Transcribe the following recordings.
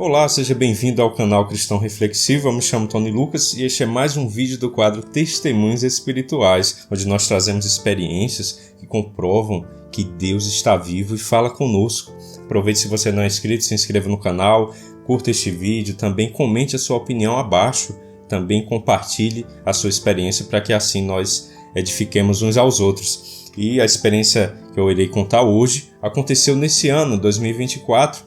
Olá, seja bem-vindo ao canal Cristão Reflexivo. Eu me chamo Tony Lucas e este é mais um vídeo do quadro Testemunhos Espirituais, onde nós trazemos experiências que comprovam que Deus está vivo e fala conosco. Aproveite, se você não é inscrito, se inscreva no canal, curta este vídeo, também comente a sua opinião abaixo, também compartilhe a sua experiência para que assim nós edifiquemos uns aos outros. E a experiência que eu irei contar hoje aconteceu nesse ano, 2024,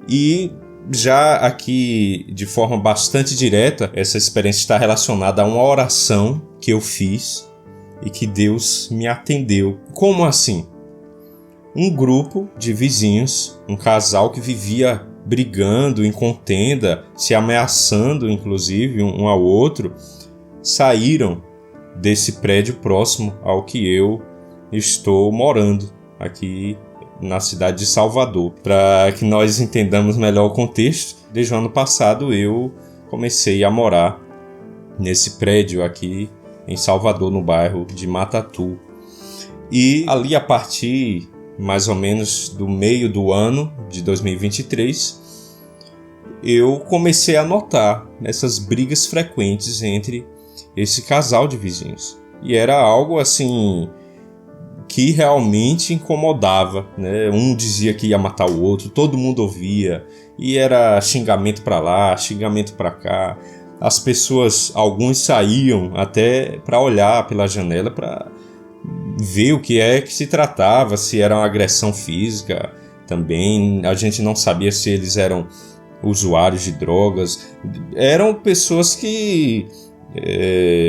e já aqui de forma bastante direta, essa experiência está relacionada a uma oração que eu fiz e que Deus me atendeu. Como assim? Um grupo de vizinhos, um casal que vivia brigando em contenda, se ameaçando inclusive um ao outro, saíram desse prédio próximo ao que eu estou morando aqui na cidade de Salvador. Para que nós entendamos melhor o contexto, desde o ano passado eu comecei a morar nesse prédio aqui em Salvador, no bairro de Matatu. E ali, a partir mais ou menos do meio do ano de 2023, eu comecei a notar essas brigas frequentes entre esse casal de vizinhos. E era algo assim que realmente incomodava, né? Um dizia que ia matar o outro, todo mundo ouvia, e era xingamento para lá, xingamento para cá. As pessoas, alguns saíam até para olhar pela janela para ver o que é que se tratava, se era uma agressão física. Também a gente não sabia se eles eram usuários de drogas. Eram pessoas que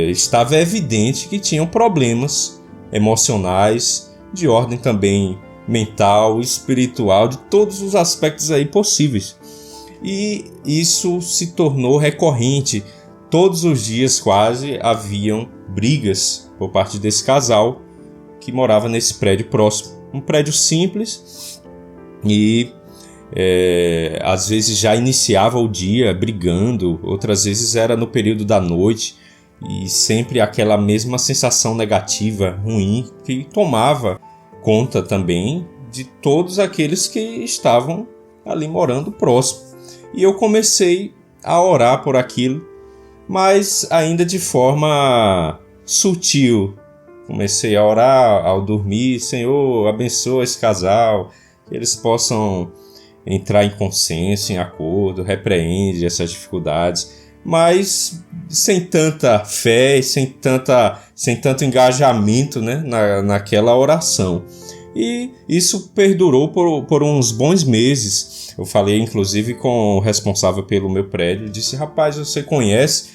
estava evidente que tinham problemas emocionais, de ordem também mental, espiritual, de todos os aspectos aí possíveis. E isso se tornou recorrente. Todos os dias quase haviam brigas por parte desse casal que morava nesse prédio próximo. Um prédio simples e às vezes já iniciava o dia brigando, outras vezes era no período da noite. E sempre aquela mesma sensação negativa, ruim, que tomava conta também de todos aqueles que estavam ali morando próximo. E eu comecei a orar por aquilo, mas ainda de forma sutil. Comecei a orar ao dormir: Senhor, abençoa esse casal, que eles possam entrar em consenso, em acordo, repreende essas dificuldades. Mas sem tanta fé, sem tanto engajamento, né, naquela oração. E isso perdurou por uns bons meses. Eu falei inclusive com o responsável pelo meu prédio, disse: rapaz, você conhece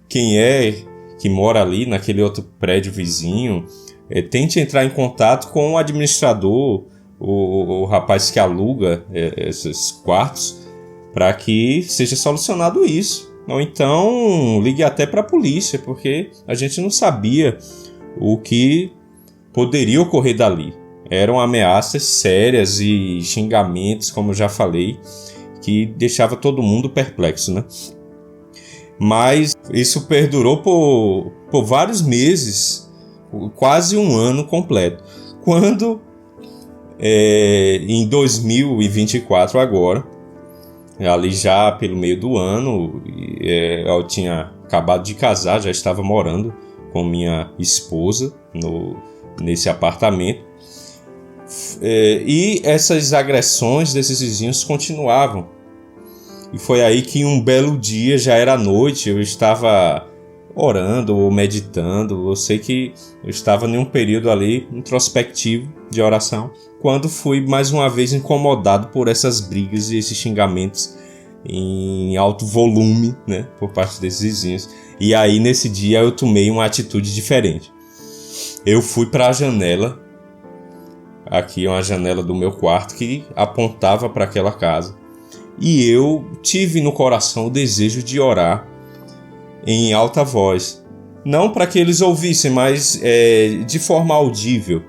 quem é que mora ali naquele outro prédio vizinho? Tente entrar em contato com o administrador, o rapaz que aluga esses quartos, para que seja solucionado isso. Ou então ligue até para a polícia, porque a gente não sabia o que poderia ocorrer dali. Eram ameaças sérias e xingamentos, como eu já falei, que deixava todo mundo perplexo, né? Mas isso perdurou por vários meses, quase um ano completo. Quando, em 2024 agora, ali já pelo meio do ano, eu tinha acabado de casar, já estava morando com minha esposa nesse apartamento, e essas agressões desses vizinhos continuavam. E foi aí que um belo dia, já era noite, eu estava orando ou meditando, eu sei que eu estava em um período ali introspectivo de oração, quando fui mais uma vez incomodado por essas brigas e esses xingamentos em alto volume, né, por parte desses vizinhos. E aí nesse dia eu tomei uma atitude diferente. Eu fui para a janela, aqui uma janela do meu quarto que apontava para aquela casa, e eu tive no coração o desejo de orar em alta voz, não para que eles ouvissem, mas de forma audível.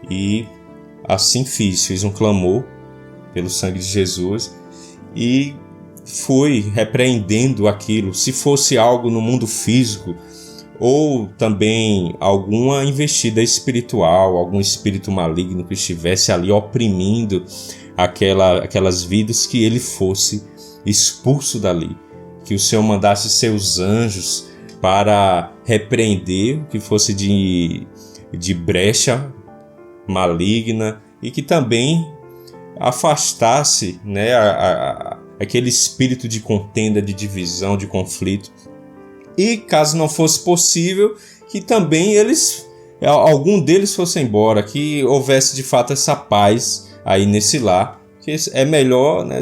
E assim fiz um clamor pelo sangue de Jesus e fui repreendendo aquilo. Se fosse algo no mundo físico ou também alguma investida espiritual, algum espírito maligno que estivesse ali oprimindo aquelas vidas, que ele fosse expulso dali, que o Senhor mandasse seus anjos para repreender o que fosse de brecha maligna e que também afastasse, né, aquele espírito de contenda, de divisão, de conflito. E caso não fosse possível, que também algum deles fosse embora, que houvesse de fato essa paz aí nesse lar, que é melhor, né,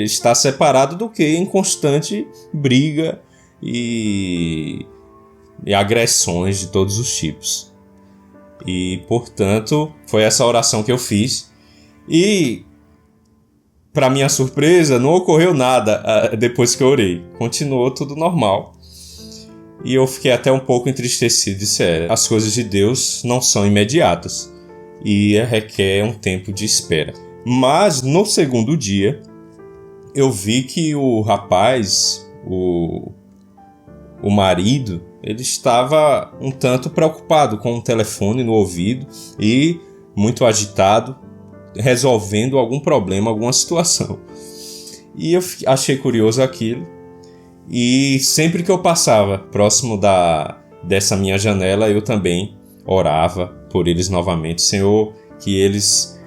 estar separado do que em constante briga e agressões de todos os tipos. E, portanto, foi essa oração que eu fiz. E, para minha surpresa, não ocorreu nada depois que eu orei. Continuou tudo normal. E eu fiquei até um pouco entristecido. Disse, as coisas de Deus não são imediatas e requer um tempo de espera. Mas, no segundo dia, eu vi que o rapaz, o marido, ele estava um tanto preocupado com o telefone no ouvido e muito agitado, resolvendo algum problema, alguma situação. E eu achei curioso aquilo. E sempre que eu passava próximo dessa minha janela, eu também orava por eles novamente. Senhor, que eles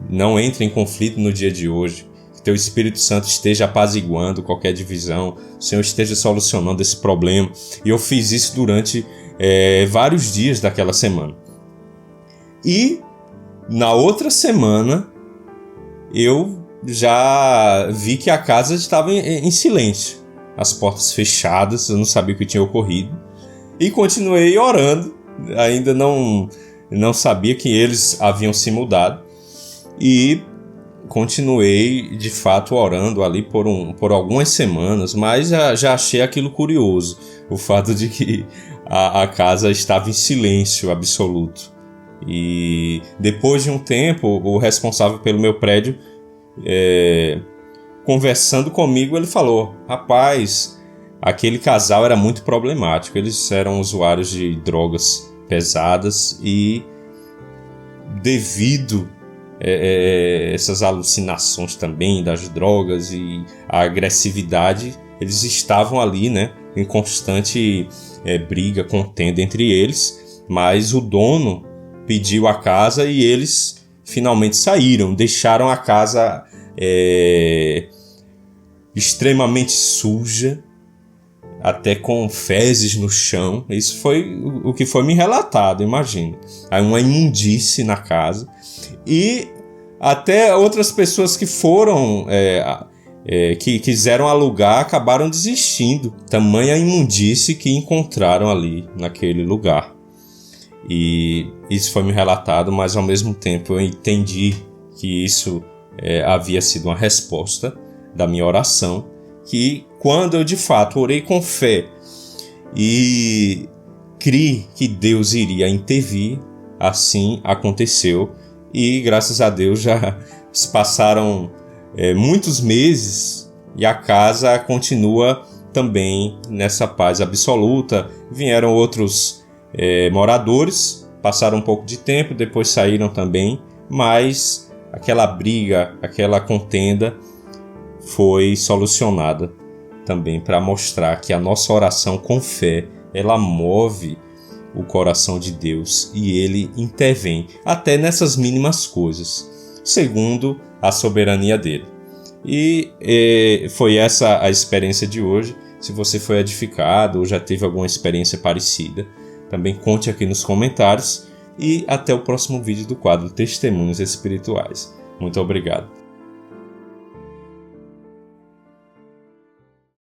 não entrem em conflito no dia de hoje. Que Teu Espírito Santo esteja apaziguando qualquer divisão. O Senhor esteja solucionando esse problema. E eu fiz isso durante vários dias daquela semana. E na outra semana, eu já vi que a casa estava em silêncio. As portas fechadas, eu não sabia o que tinha ocorrido. E continuei orando. Ainda não sabia que eles haviam se mudado. E continuei, de fato, orando ali por algumas semanas. Mas já achei aquilo curioso. O fato de que a casa estava em silêncio absoluto. E depois de um tempo, o responsável pelo meu prédio, conversando comigo, ele falou: rapaz, aquele casal era muito problemático. Eles eram usuários de drogas pesadas e devido essas alucinações também das drogas e a agressividade, eles estavam ali, né, em constante briga, contenda entre eles. Mas o dono pediu a casa e eles finalmente saíram, deixaram a casa extremamente suja, até com fezes no chão. Isso foi o que foi me relatado, imagina. Aí uma imundície na casa. E até outras pessoas que foram, que quiseram alugar, acabaram desistindo. Tamanha imundície que encontraram ali naquele lugar. E isso foi me relatado, mas ao mesmo tempo eu entendi que isso havia sido uma resposta da minha oração, que quando eu de fato orei com fé e criei que Deus iria intervir, assim aconteceu. E graças a Deus já se passaram muitos meses e a casa continua também nessa paz absoluta. Vieram outros moradores, passaram um pouco de tempo, depois saíram também, mas aquela briga, aquela contenda foi solucionada também, para mostrar que a nossa oração com fé, ela move o coração de Deus e Ele intervém até nessas mínimas coisas, segundo a soberania dele. E foi essa a experiência de hoje. Se você foi edificado ou já teve alguma experiência parecida, também conte aqui nos comentários. E até o próximo vídeo do quadro Testemunhos Espirituais. Muito obrigado.